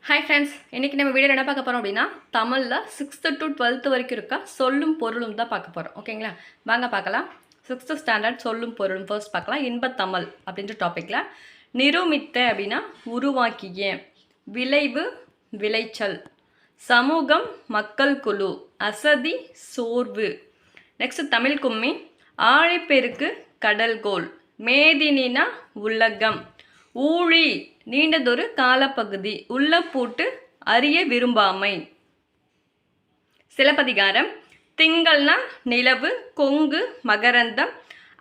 Hi friends, இன்றைக்கி நம்ம வீடியோவில் என்ன பார்க்க போகிறோம் அப்படின்னா தமிழில் 6th to 12th வரைக்கும் இருக்க சொல்லும் பொருளும் தான் பார்க்க போகிறோம். ஓகேங்களா, வாங்க பார்க்கலாம். 6th ஸ்டாண்டர்ட் சொல்லும் பொருளும் ஃபர்ஸ்ட் பார்க்கலாம். இன்பத்தமிழ் அப்படின்ற டாப்பிக்கில் நிரூபித்த அப்படின்னா உருவாக்கிய, விளைவு விளைச்சல், சமூகம் மக்கள் குழு, அசதி சோர்வு. நெக்ஸ்ட் தமிழ் கும்மி, ஆழிப்பெருக்கு கடல்கோள், மேதினினா உலகம், ஊழி நீண்டதொரு காலப்பகுதி, உள்ள பூட்டு அறிய விரும்பாமை. சிலப்பதிகாரம், திங்கள்னா நிலவு, கொங்கு மகரந்தம்,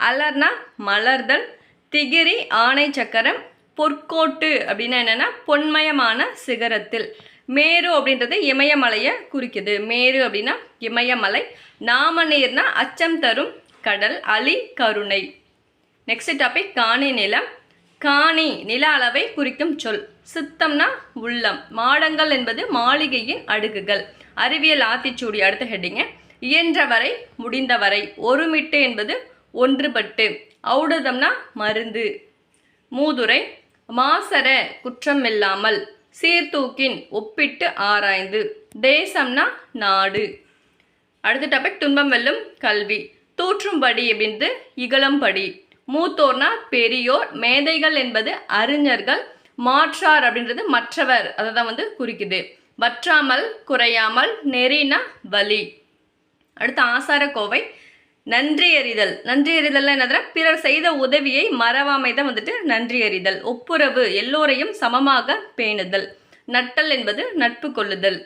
அலர்னா மலர்தல், திகிரி ஆணை சக்கரம், பொற்கோட்டு அப்படின்னா என்னென்னா பொன்மயமான சிகரத்தில். மேரு அப்படின்றது இமயமலையை குறிக்குது. மேரு அப்படின்னா இமயமலை. நாமநீர்னா அச்சம் தரும் கடல், அலி கருணை. நெக்ஸ்ட் டாபிக் காணி நிலம். காணி நில அளவை குறிக்கும் சொல். சித்தம்னா உள்ளம். மாடங்கள் என்பது மாளிகையின் அடுக்குகள். அறிவியல் ஆத்திச்சூடி அடுத்த ஹெட்டிங்க. இயன்றவரை முடிந்தவரை. ஒருமிட்டு என்பது ஒன்றுபட்டு. ஔடதம்னா மருந்து. மூதுரை, மாசர குற்றமில்லாமல், சீர்தூக்கின் ஒப்பிட்டு ஆராய்ந்து. தேசம்னா நாடு. அடுத்த டாபிக் துன்பம் வெல்லும் கல்வி. தூற்றும்படி அப்படின்றது இகழும்படி. மூத்தோர்னா பெரியோர். மேதைகள் என்பது அறிஞர்கள். மாற்றார் அப்படின்றது மற்றவர், அதை தான் குறிக்குது. வற்றாமல் குறையாமல், நெறினா வலி. அடுத்து ஆசாரக்கோவை. நன்றி அறிதல். நன்றி அறிதல் என்னதுன்னா பிறர் செய்த உதவியை மறவாமை தான் நன்றி அறிதல். ஒப்புரவு, எல்லோரையும் சமமாக பேணுதல். நட்டல் என்பது நட்பு கொள்ளுதல்.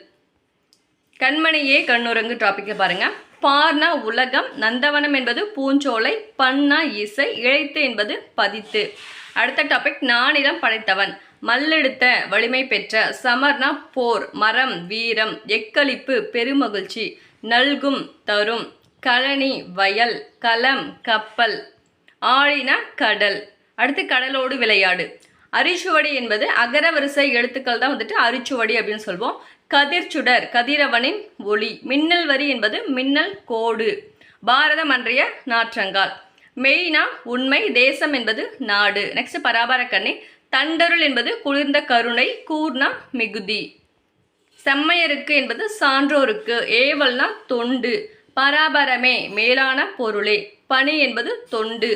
கண்மணியே கண்ணுரங்கு டாபிக்கை பாருங்க. பார்னா உலகம், நந்தவனம் என்பது பூஞ்சோலை, பண்ணா இசை, இழைத்து என்பது பதித்து. அடுத்த டாபிக் நானிலம் படைத்தவன், மல்லெடுத்த வலிமை பெற்ற. சமர்னா போர், மரம் வீரம், எக்களிப்பு பெருமகிழ்ச்சி, நல்கும் தரும், கழனி வயல், களம் கப்பல், ஆழினா கடல். அடுத்து கடலோடு விளையாடு. அரிச்சுவடி என்பது அகரவரிசை எழுத்துக்கள் தான் அரிச்சுவடி அப்படின்னு சொல்வோம். கதிர்ச்சுடர் கதிரவனின் ஒளி. மின்னல் வரி என்பது மின்னல் கோடு. பாரதம் அன்றைய நாற்றங்கால். மெய்னா உண்மை, தேசம் என்பது நாடு. நெக்ஸ்ட் பராபரக்கண்ணி. தண்டருள் என்பது குளிர்ந்த கருணை, கூர்னா மிகுதி. செம்மையருக்கு என்பது சான்றோருக்கு. ஏவல்னா தொண்டு. பராபரமே மேலான பொருளே. பணி என்பது தொண்டு.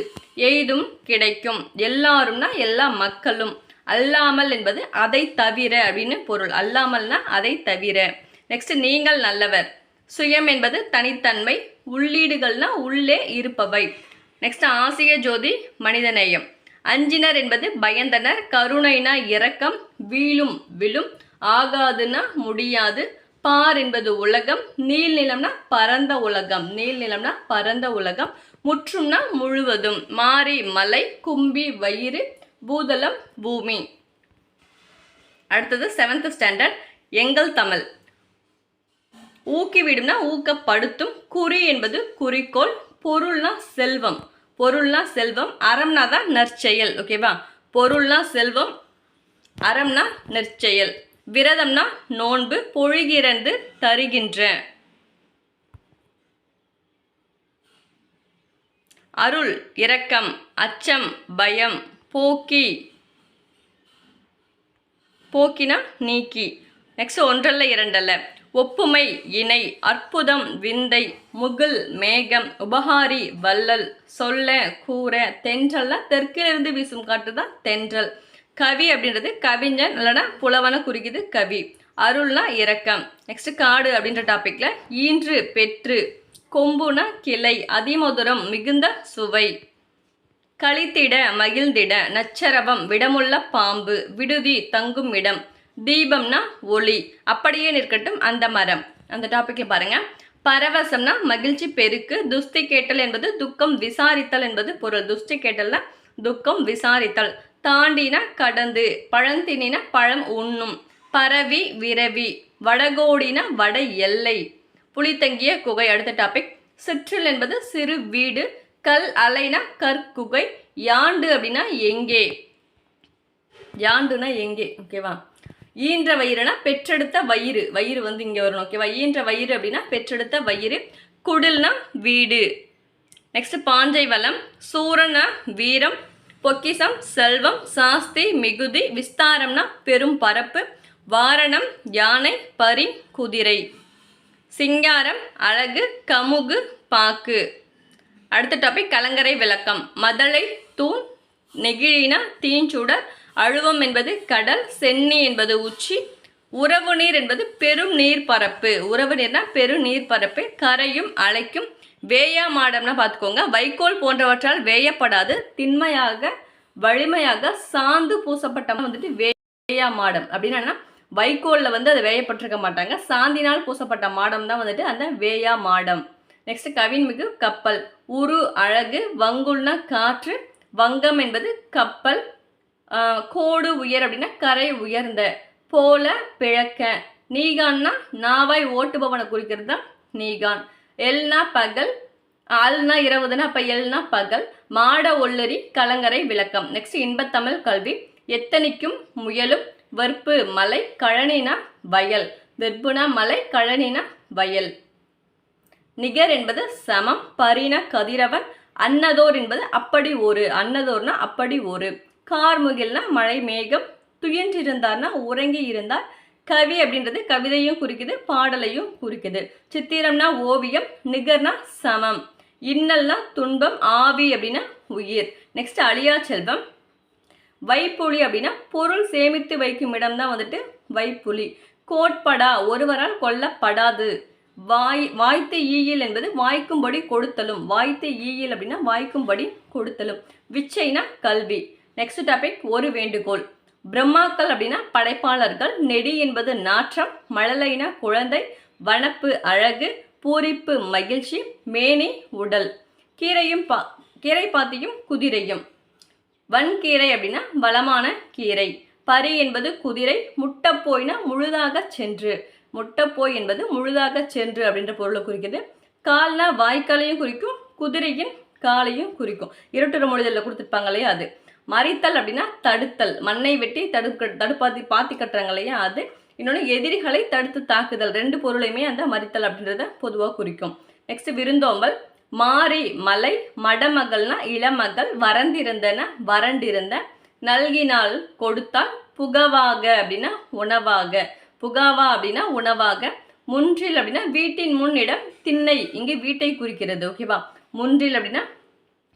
எய்தும் கிடைக்கும். எல்லாரும்னா எல்லா மக்களும். அல்லாமல் என்பது அதை தவிர அப்படின்னு பொருள். அல்லாமல்னா அதை தவிர. நெக்ஸ்ட் நீங்கள் நல்லவர். சுயம் என்பது தனித்தன்மை. உள்ளீடுகள்னா உள்ளே இருப்பவை. நெக்ஸ்ட் ஆசிய ஜோதி மனிதநேயம். அஞ்சினர் என்பது பயந்தனர். கருணைனா இரக்கம். வீழும் விழும். ஆகாதுன்னா முடியாது. பார் என்பது உலகம். நீள்நிலம்னா பரந்த உலகம். நீள்நிலம்னா பரந்த உலகம். முற்றும்னா முழுவதும். மாரி மலை, கும்பி வயிறு, பூதளம் பூமி. அடுத்தது 7th ஸ்டாண்டர்ட் எங்கள் தமிழ். ஊக்கிவிடும்னா ஊக்கப்படுத்தும். குறி என்பது குறிக்கோள். பொருள்னா செல்வம். பொருள்னா செல்வம். அறம்னா தான் நற்செயல். ஓகேவா, பொருள்னா செல்வம், அறம்னா நற்செயல். விரதம்னா நோன்பு. பொழிகிறது தருகின்ற. அருள் இரக்கம். அச்சம் பயம். போக்கி, போக்கினா நீக்கி. நெக்ஸ்ட் ஒன்றல்ல இரண்டல்ல. ஒப்புமை இணை. அற்புதம் விந்தை. முகில் மேகம். உபகாரி வள்ளல். சொல்ல கூற. தென்றல்னா தெற்கிலிருந்து வீசும் காற்று தான் தென்றல். கவி அப்படின்றது கவிஞன் இல்லைனா புலவனை குறிக்குது கவி. அருள்னா இரக்கம். நெக்ஸ்ட் காடு அப்படின்ற டாபிக்ல ஈன்று பெற்று. கொம்புனா கிளை. அதிமதுரம் மிகுந்த சுவை. களித்திட மகிழ்ந்திட. நச்சரவம் விடமுள்ள பாம்பு. விடுதி தங்கும் இடம். தீபம்னா ஒளி. அப்படியே நிற்கட்டும் அந்த மரம். அந்த டாபிக்கை பாருங்க. பரவசம்னா மகிழ்ச்சி பெருக்கு. துஸ்தி கேட்டல் என்பது துக்கம் விசாரித்தல் என்பது பொருள். துஸ்தி கேட்டல்னா துக்கம் விசாரித்தல். தாண்டினா கடந்து. பழந்தினா பழம் உண்ணும். பரவி விரவி. வடகோடினா வட எல்லை. புலித்தங்கிய குகை. அடுத்த டாபிக் சிற்றில் என்பது சிறு வீடு. கல் அலைனா கற்குகை. யாண்டு அப்படின்னா எங்கே. யாண்டுனா எங்கே. ஓகேவா. ஈன்ற வயிறுனா பெற்றெடுத்த வயிறு. வயிறு இங்கே வரணும். ஓகேவா. ஈன்ற வயிறு அப்படின்னா பெற்றெடுத்த வயிறு. குடில்னா வீடு. நெக்ஸ்ட் பாஞ்சை வளம். சூரனா வீரம். பொக்கிசம் செல்வம். சாஸ்தி மிகுதி. விஸ்தாரம்னா பெரும் பரப்பு. வாரணம் யானை பரி குதிரை. சிங்காரம் அழகு கமுகு பாக்கு. அடுத்த டாபிக் கலங்கரை விளக்கம். மதலை தூண், நெகிழினா தீஞ்சுடர், அழுவம் என்பது கடல், சென்னி என்பது உச்சி, உறவு நீர் என்பது பெரும் நீர்ப்பரப்பு. உறவு நீர்னா பெரும் நீர்ப்பரப்பு. கரையும் அலைக்கும். வேயா மாடம்னா பார்த்துக்கோங்க, வைக்கோல் போன்றவற்றால் வேயப்படாது, திண்மையாக வலிமையாக சாந்து பூசப்பட்ட வந்துட்டு வேயா மாடம். அப்படின்னா வைக்கோலில் வந்து அதை வேயப்பட்டிருக்க மாட்டாங்க, சாந்தினால் பூசப்பட்ட மாடம் தான் வந்துட்டு அந்த வேயா மாடம். நெக்ஸ்ட் கவின்மிகு கப்பல். உரு அழகு, வங்குல்னா காற்று, வங்கம் என்பது கப்பல், கோடு உயர் அப்படின்னா கரை உயர்ந்த, போல பிழக்க, நீகான்னா நாவாய் ஓட்டுபவனை குறிக்கிறது தான் நீகான். எல்னா பகல், ஆல்னா இரவுதுன்னா அப்போ எல்னா பகல். மாட ஒல்லரி கலங்கரை விளக்கம். நெக்ஸ்ட் இன்பத்தமிழ் கல்வி. எத்தனிக்கும் முயலும், வற்பு மலை, கழனினா வயல், வெற்புனா மலை, கழனினா வயல். நிகர் என்பது சமம், பரினா கதிரவன், அன்னதோர் என்பது அப்படி ஒரு, அன்னதோர்னா அப்படி ஒரு. கார்முகில்னா மழை மேகம், துயின்றிருந்தார்னா உறங்கி இருந்தார். கவி அப்படின்றது கவிதையும் குறிக்குது, பாடலையும் குறிக்குது. சித்திரம்னா ஓவியம், நிகர்னா சமம், இன்னல்னா துன்பம், ஆவி அப்படின்னா உயிர். நெக்ஸ்ட் அழியா செல்வம். வைப்புலி அப்படின்னா பொருள் சேமித்து வைக்கும் இடம் தான் வந்துட்டு வைப்புலி. கோட்படா ஒருவரால் கொல்லப்படாது. வாய்த்து ஈயில் என்பது வாய்க்கும்படி கொடுத்தலும், வாய்த்து ஈயில் அப்படின்னா வாய்க்கும்படி கொடுத்தலும். விச்சைனா கல்வி. நெக்ஸ்ட் டாபிக் ஒரு வேண்டுகோள். பிரம்மாக்கள் அப்படின்னா படைப்பாளர்கள், நெடி என்பது நாற்றம், மழலைனா குழந்தை, வனப்பு அழகு, பூரிப்பு மகிழ்ச்சி, மேனி உடல். கீரை பாத்தியும் குதிரையும். வன்கீரை அப்படின்னா வளமான கீரை. பரி என்பது குதிரை, முட்டப்போய்னா முழுதாக சென்று, முட்டப்போய் என்பது முழுதாக சென்று அப்படின்ற பொருளை குறிக்குது. கால்னா வாய்க்காலையும் குறிக்கும், குதிரையின் காலையும் குறிக்கும். இருட்டுற மொழிதலில் கொடுத்துருப்பாங்க இல்லையா அது. மறித்தல் அப்படின்னா தடுத்தல், மண்ணை வெட்டி பாத்தி கட்டுறாங்க இல்லையா அது. இன்னொன்று எதிரிகளை தடுத்து தாக்குதல், ரெண்டு பொருளையுமே அந்த மறித்தல் அப்படின்றத பொதுவாக குறிக்கும். நெக்ஸ்ட் விருந்தோம்பல். மாறி மலை, மடமகள்னா இளமகள், வரந்திருந்தன வறண்டிருந்த, நல்கினால் கொடுத்தால், புகவாக அப்படின்னா உணவாக, புகாவா அப்படின்னா உணவாக. முன்றில் அப்படின்னா வீட்டின் முன்னிடம், திண்ணை இங்கே வீட்டை குறிக்கிறது. ஓகேவா. முன்றில் அப்படின்னா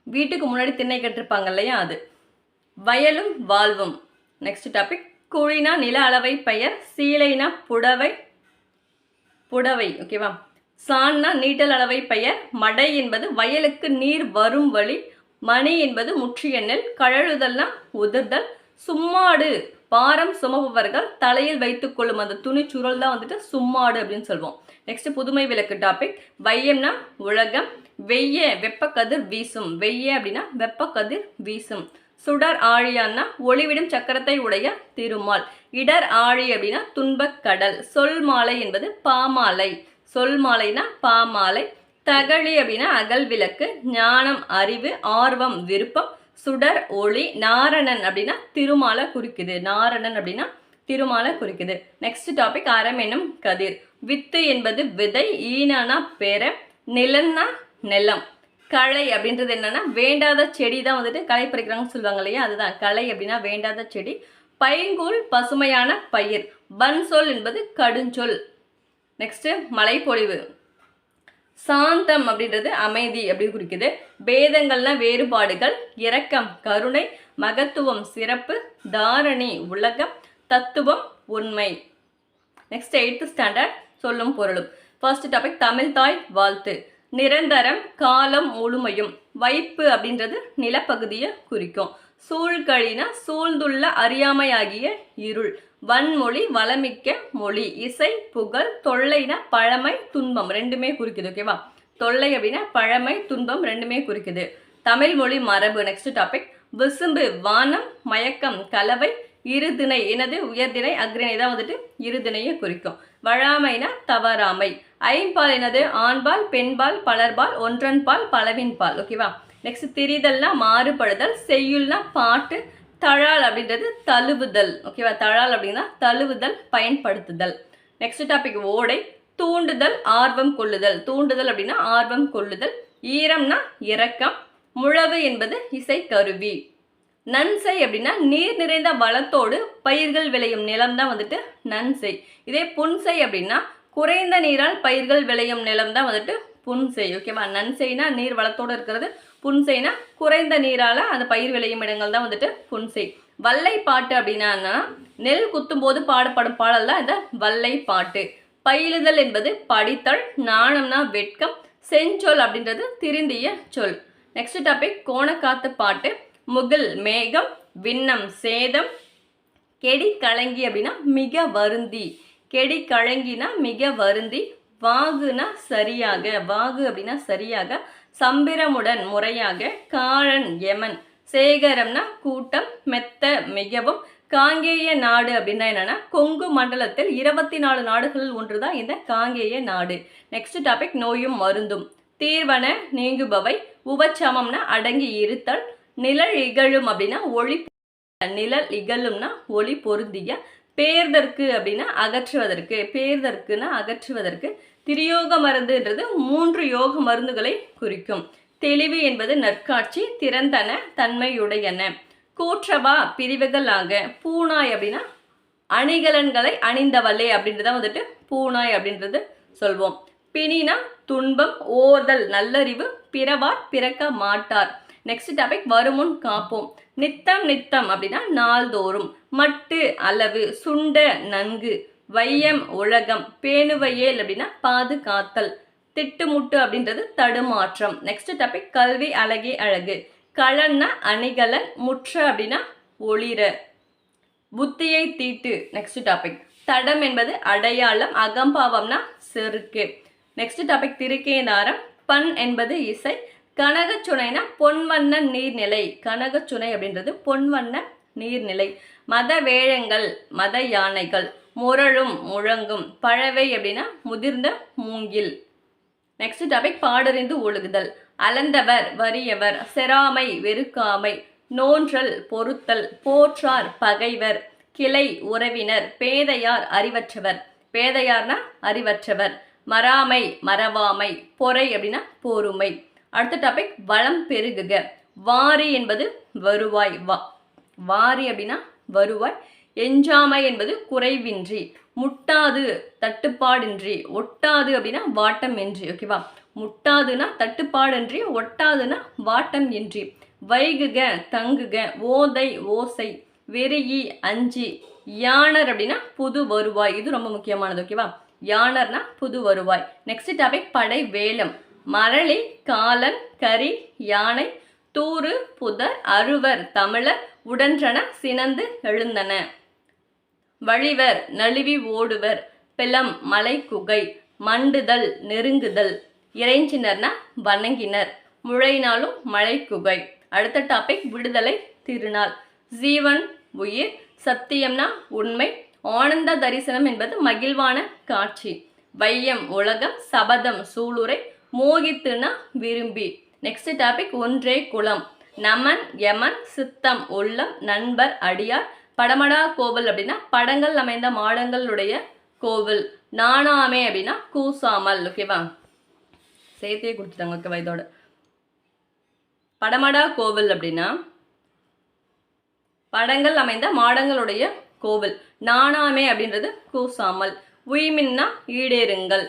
வீட்டுக்கு முன்னாடி திண்ணை கட்டிருப்பாங்க இல்லையா அது. வயலும் வாழ்வும். Next topic. குழினா நில அளவை பெயர், சீலைனா புடவை, ஓகேவா. சான்னா நீட்டல் அளவை பெயர், மடை என்பது வயலுக்கு நீர் வரும் வழி, மணி என்பது முற்றிய நெல், கழழுதல்னா உதிர்தல், சும்மாடு பாரம் சுமப்பவர்கள் தலையில் வைத்துக் கொள்ளும் அந்த துணி சுருள் தான் வந்துட்டு சும்மாடு அப்படின்னு சொல்லுவோம். நெக்ஸ்ட் புதுமை விளக்கு டாபிக். வையம்னா உலகம், வெய்ய வெப்பக்கதிர் வீசும், வெய்ய அப்படின்னா வெப்பக்கதிர் வீசும். சுடர் ஆழியான்னா ஒளிவிடும் சக்கரத்தை உடைய திருமால், இடர் ஆழி அப்படின்னா துன்பக் கடல். சொல் மாலை என்பது பாமாலை, சொல் மாலைனா பாமாலை. தகழி அப்படின்னா அகல் விளக்கு, ஞானம் அறிவு, ஆர்வம் விருப்பம், சுடர் ஒளி. நாரணன் அப்படின்னா திருமாலை குறிக்குது, நாரணன் அப்படின்னா திருமாலை குறிக்குது. நெக்ஸ்ட் டாபிக் அறம் என்னும் கதிர். வித்து என்பது விதை, ஈனானா பெற, நிலன்னா நிலம். களை அப்படின்றது என்னன்னா வேண்டாத செடி தான் வந்துட்டு களை பறிக்கிறாங்கன்னு சொல்லுவாங்க இல்லையா, அதுதான் களை அப்படின்னா வேண்டாத செடி. பைங்கூல் பசுமையான பயிர். பன்சொல் என்பது கடுஞ்சொல். நெக்ஸ்ட் மழைப்பொழிவு. சாந்தம் அப்படின்றது அமைதி அப்படி குறிக்குது. பேதங்கள்னா வேறுபாடுகள், இரக்கம் கருணை, மகத்துவம் சிறப்பு, தாரணி உலகம், தத்துவம் உண்மை. நெக்ஸ்ட் 8th ஸ்டாண்டர்ட் சொல்லும் பொருளும். ஃபர்ஸ்ட் டாபிக் தமிழ் தாய் வாழ்த்து. நிரந்தரம் காலம் முழுமையும். வைப்பு அப்படின்றது நிலப்பகுதியை குறிக்கும். சூழ்கழினா சூழ்ந்துள்ள அறியாமையாகிய இருள். வன்மொழி வளமிக்க மொழி. இசை புகழ். தொல்லைனா பழமை துன்பம் ரெண்டுமே குறிக்குது. ஓகேவா. தொல்லை அப்படின்னா பழமை துன்பம் ரெண்டுமே குறிக்குது. தமிழ் மொழி மரபு. Next topic. விசும்பு வானம், மயக்கம் கலவை, இருதிணை எனது உயர்திணை அக்ரிணை தான் வந்துட்டு இருதிணையை குறிக்கும். வழாமைனா தவறாமை. ஐம்பால் எனது ஆண்பால் பெண்பால் பலர்பால் ஒன்றன்பால் பலவின்பால். ஓகேவா. நெக்ஸ்ட் திரிதல்னா மாறுபடுதல், செய்யுள்னா பாட்டு, தழால் அப்படின்றது தழுவுதல். ஓகேவா. தழால் அப்படின்னா தழுவுதல் பயன்படுத்துதல். நெக்ஸ்ட் டாபிக் ஓடை. தூண்டுதல் ஆர்வம் கொள்ளுதல். தூண்டுதல் அப்படின்னா ஆர்வம் கொள்ளுதல். ஈரம்னா இரக்கம். முழவு என்பது இசை கருவி. நன்செய் அப்படின்னா நீர் நிறைந்த வளத்தோடு பயிர்கள் விளையும் நிலம் தான் வந்துட்டு நன்செய். இதே புன்செய் அப்படின்னா குறைந்த நீரால் பயிர்கள் விளையும் நிலம் தான் வந்துட்டு புன்செய். ஓகேவா? நன்செய்னா நீர் வளத்தோடு இருக்கிறது, புன்செய்னா குறைந்த நீரால் அந்த பயிர் விளையும் இடங்கள் தான் வந்துட்டு புன்செய். வல்லை பாட்டு அப்படின்னா நெல் குத்தும் போது பாடப்படும் பாடல் தான் இந்த வல்லை பாட்டு. பயிலுதல் என்பது படித்தல், நாணம்னா வெட்கம், செஞ்சொல் அப்படின்றது திருந்திய சொல். நெக்ஸ்ட் டாபிக் கோணக்காத்து பாட்டு. முகில் மேகம், விண்ணம் சேதம், கெடி கலங்கி அப்படின்னா மிக வருந்தி, கெடி கலங்கினா மிக வருந்தி, வாகுனா சரியாக, வாகு அப்படின்னா சரியாக, சம்பிரமுடன் முறையாக, காழன் யமன், சேகரம்னா கூட்டம், மெத்த மிகவும், காங்கேய நாடு அப்படின்னா என்னன்னா கொங்கு மண்டலத்தில் 24 நாடுகளில் ஒன்றுதான் இந்த காங்கேய நாடு. நெக்ஸ்ட் டாபிக் நோயும் மருந்தும். தீர்வன நீங்குபவை, உபச்சமம்னா அடங்கி இருத்தல், நிழல் இகழும் அப்படின்னா ஒளி, நிழல் இகழும்னா ஒளி பொருந்திய, பேர்தற்கு அப்படின்னா அகற்றுவதற்கு, பேர்தற்குனா அகற்றுவதற்கு, திரியோக மருந்துன்றது 3 யோக மருந்துகளை குறிக்கும். தெளிவு என்பது நற்காட்சி, திறந்தன தன்மையுடையன. கூற்றவா பிரிவுகளாக, பூனாய் அப்படின்னா அணிகலன்களை அணிந்தவளே அப்படின்றத வந்துட்டு பூனாய் அப்படின்றது சொல்வோம். பிணினா துன்பம், ஓதல் நல்லறிவு, பிறவார் பிறக்க மாட்டார். நெக்ஸ்ட் டாபிக் வருமுன் காப்போம். நித்தம் நித்தம் அப்படின்னா நாள்தோறும், மட்டு அளவு, சுண்ட நன்கு, வையம் உலகம், பேணுவையேல் அப்படின்னா பாதுகாத்தல், திட்டுமுட்டு அப்படின்றது தடுமாற்றம். நெக்ஸ்ட் டாபிக் கல்வி அழகே அழகு. களன்னா அணிகலன், முற்ற அப்படின்னா ஒளிர, புத்தியை தீட்டு. நெக்ஸ்ட் டாபிக் தடம் என்பது அடையாளம், அகம்பாவம்னா செருக்கு. Next topic Thirukedaram. பண் என்பது இசை, கனகச்சுனைனா பொன்வண்ண நீர்நிலை, கனகச்சுனை அப்படின்றது பொன்வண்ண நீர்நிலை. மத வேழங்கள், மத யானைகள், முரளும் முழங்கும், பழவை அப்படின்னா முதிர்ந்த மூங்கில். Next topic பாடறிந்து ஒழுகுதல். அளந்தவர் வறியவர், செராமை வெறுக்காமை, நோன்றல் பொறுத்தல், போற்றார் பகைவர், கிளை உறவினர், பேதையார் அறிவற்றவர், பேதையார்னா அறிவற்றவர், மறாமை மறவாமை, பொறை அப்படின்னா பொறுமை. அடுத்த டாபிக் வளம் பெருகுக. வாரி என்பது வருவாய், வாரி அப்படின்னா வருவாய். எஞ்சாமை என்பது குறைவின்றி, முட்டாது தட்டுப்பாடின்றி, ஒட்டாது அப்படின்னா வாட்டம் இன்றி. ஓகேவா? முட்டாதுன்னா தட்டுப்பாடின்றி, ஒட்டாதுன்னா வாட்டம் இன்றி. வைகுக தங்குக, ஓதை ஓசை, வெறியி அஞ்சி, யானர் அப்படின்னா புது வருவாய். இது ரொம்ப முக்கியமானது. ஓகேவா? யானர்னா புது வருவாய். நெக்ஸ்ட் டாபிக் படை வேலம். மரளி காலன் கரி யானை, தூறு புதர், அருவர் தமிழர், உடன்றன சினந்து எழுந்தன. வழிவர் நழுவி ஓடுவர், பிளம் மலை குகை, மண்டுதல் நெருங்குதல், இறைஞ்சினர்னா வணங்கினர், முழைனாலும் மலை குகை. அடுத்த டாபிக் விடுதலை திருநாள். ஜீவன் உயிர், சத்தியம்னா உண்மை, ஆனந்த தரிசனம் என்பது மகிழ்வான காட்சி, வையம் உலகம், சபதம் சூளுரை, மோகித்துனா விரும்பி. நெக்ஸ்ட் டாபிக் ஒன்றே குலம். நமன் யமன், சித்தம் உள்ளம், நண்பர் அடியார், படமடா கோவில் அப்படின்னா படங்கள் அமைந்த மாடங்களுடைய கோவில், நாணாமே அப்படின்னா கூசாமல். ஓகேவா? சேர்த்தே கொடுத்துட்டாங்க. ஓகேவா? இதோட படமடா கோவில் அப்படின்னா படங்கள் அமைந்த மாடங்களுடைய கோவில், நாணாமே அப்படின்றது கூசாமல், உய்மின்னா ஈடேறுங்கள்,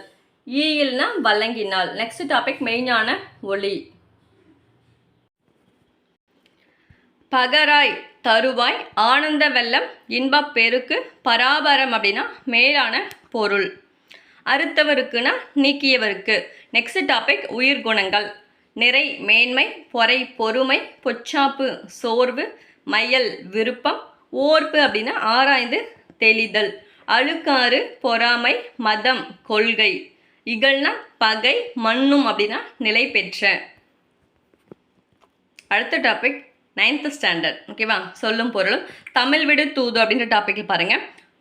ஈயில்னா வழங்கினால். நெக்ஸ்ட் டாபிக் மெய்ஞான ஒளி. பகராய் தருவாய், ஆனந்த வெள்ளம், இன்பப் பெருக்கு, பராபரம் அப்படின்னா மேலான பொருள், அறுத்தவருக்குன்னா நீக்கியவருக்கு. Next topic உயிர்குணங்கள். நிறை மேன்மை, பொறை பொறுமை, பொச்சாப்பு சோர்வு, மையல் விருப்பம், ஓர்ப்பு அப்படின்னா ஆராய்ந்து தெளிதல், அழுக்காறு பொறாமை, மதம் கொள்கை, இகழ்னா பகை, மண்ணும் அப்படின்னா நிலை பெற்ற. அடுத்த டாபிக் 9th ஸ்டாண்டர்ட். ஓகேவா? சொல்லும் பொருளும். தமிழ் விடு தூது அப்படின்ற டாபிக் பாருங்க.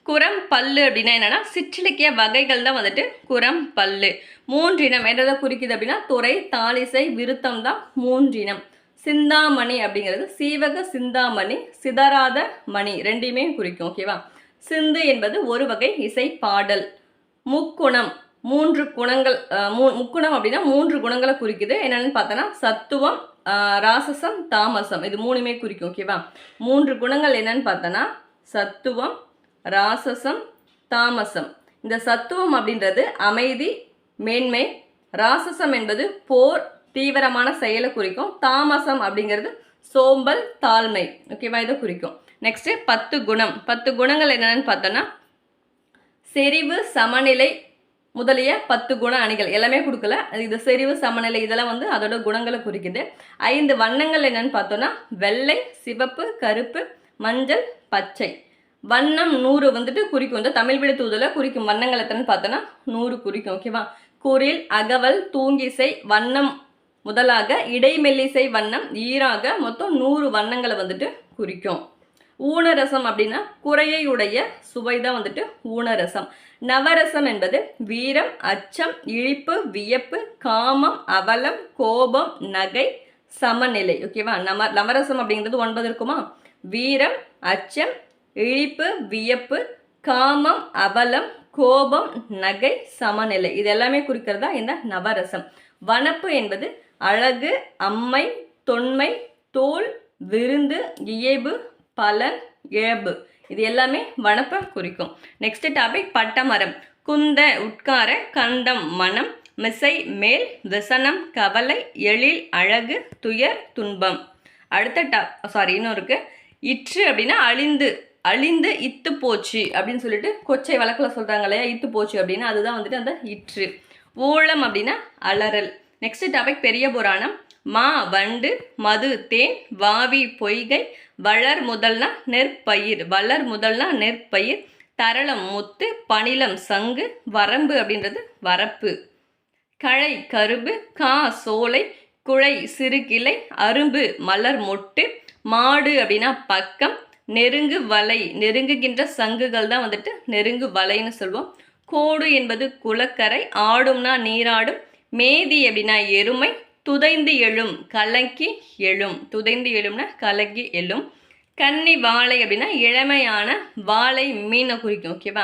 குரம் பல்லு அப்படின்னா என்னன்னா சிற்றிலக்கிய வகைகள் தான் வந்துட்டு குரம் பல்லு. 3 இனம் எதை குறிக்குது அப்படின்னா துறை, தாளிசை, விருத்தம் தான் 3 இனம். சிந்தாமணி அப்படிங்கிறது சீவக சிந்தாமணி, சிதறாத மணி, ரெண்டையுமே குறிக்கும். ஓகேவா? சிந்து என்பது ஒரு வகை இசை பாடல். முக்குணம் 3 குணங்கள், முக்குணம் அப்படின்னா 3 குணங்களை குறிக்குது. என்னன்னு பார்த்தோன்னா சத்துவம், ராசசம் தாமசம் இது மூணுமே குறிக்கும். ஓகேவா? 3 குணங்கள் என்னன்னு பார்த்தோன்னா சத்துவம், ராசசம், தாமசம். இந்த சத்துவம் அப்படின்றது அமைதி, மேன்மை. ராசசம் என்பது போர், தீவிரமான செயலை குறிக்கும். தாமசம் அப்படிங்கிறது சோம்பல், தாழ்மை. ஓகேவா? இதை குறிக்கும். நெக்ஸ்ட் 10 குணம். 10 குணங்கள் என்னென்னு பார்த்தோன்னா செறிவு, சமநிலை முதலிய 10 குண அணிகள் எல்லாமே கொடுக்கல. இது செறிவு, சமநிலை இதெல்லாம் வந்து அதோட குணங்களை குறிக்குது. 5 வண்ணங்கள் என்னன்னு பார்த்தோன்னா வெள்ளை, சிவப்பு, கருப்பு, மஞ்சள், பச்சை. வண்ணம் 100 வந்துட்டு குறிக்கும். இந்த தமிழ் விடு தூதலை குறிக்கும் வண்ணங்கள் எத்தனைன்னு பார்த்தோன்னா 100 குறிக்கும். ஓகேவா? குரில், அகவல், தூங்கிசை, வண்ணம் முதலாக இடைமெல்லிசை வண்ணம் ஈராக மொத்தம் 100 வண்ணங்களை வந்துட்டு குறிக்கும். ஊனரசம் அப்படின்னா குறையை உடைய சுவை தான் வந்துட்டு ஊனரசம். நவரசம் என்பது வீரம், அச்சம், இழிப்பு, வியப்பு, காமம், அவலம், கோபம், நகை, சமநிலை. ஓகேவா? நவரசம் அப்படிங்கிறது 9 இருக்குமா? வீரம், அச்சம், இழிப்பு, வியப்பு, காமம், அவலம், கோபம், நகை, சமநிலை. இது எல்லாமே குறிக்கிறதா இந்த நவரசம். வனப்பு என்பது அழகு, அம்மை, தொன்மை, தோல், விருந்து, இயைபு, பலன், இழப்பு. இது எல்லாமே வனப்பை குறிக்கும். நெக்ஸ்ட் டாபிக் பட்டமரம். குந்த உட்கார, கண்டம் மனம், மிசை மேல், விசனம் கவலை, எழில் அழகு, துயர் துன்பம். அடுத்த இன்னும் இருக்கு. இற்று அப்படின்னா அழிந்து, அழிந்து இத்து போச்சு அப்படின்னு சொல்லிட்டு கொச்சை வழக்கில் சொல்கிறாங்க இல்லையா? இத்து போச்சு அப்படின்னா அதுதான் வந்துட்டு அந்த இற்று. ஊழம் அப்படின்னா அலறல். நெக்ஸ்ட் டாபிக் பெரிய புராணம். மா வண்டு, மது தேன், வாவி பொய்கை, வளர் முதல்னா நெற்பயிர், வளர் முதல்னா நெற்பயிர், தரளம் முத்து, பணிலம் சங்கு, வரம்பு அப்படின்றது வரப்பு, களை கரும்பு, கா சோலை, குழை சிறுகிளை, அரும்பு மலர் மொட்டு, மாடு அப்படின்னா பக்கம், நெருங்கு வலை, நெருங்குகின்ற சங்குகள் தான் வந்துட்டு நெருங்கு வலைன்னு சொல்லுவோம். கோடு என்பது குளக்கரை, ஆடும்னா நீராடும், மேதி அப்படின்னா எருமை, துதைந்து எழும் கலங்கி எழும், துதைந்து எழும்னா கலங்கி எழும். கன்னி வாழை அப்படின்னா இளமையான வாழை மீனை குறிக்கும். ஓகேவா?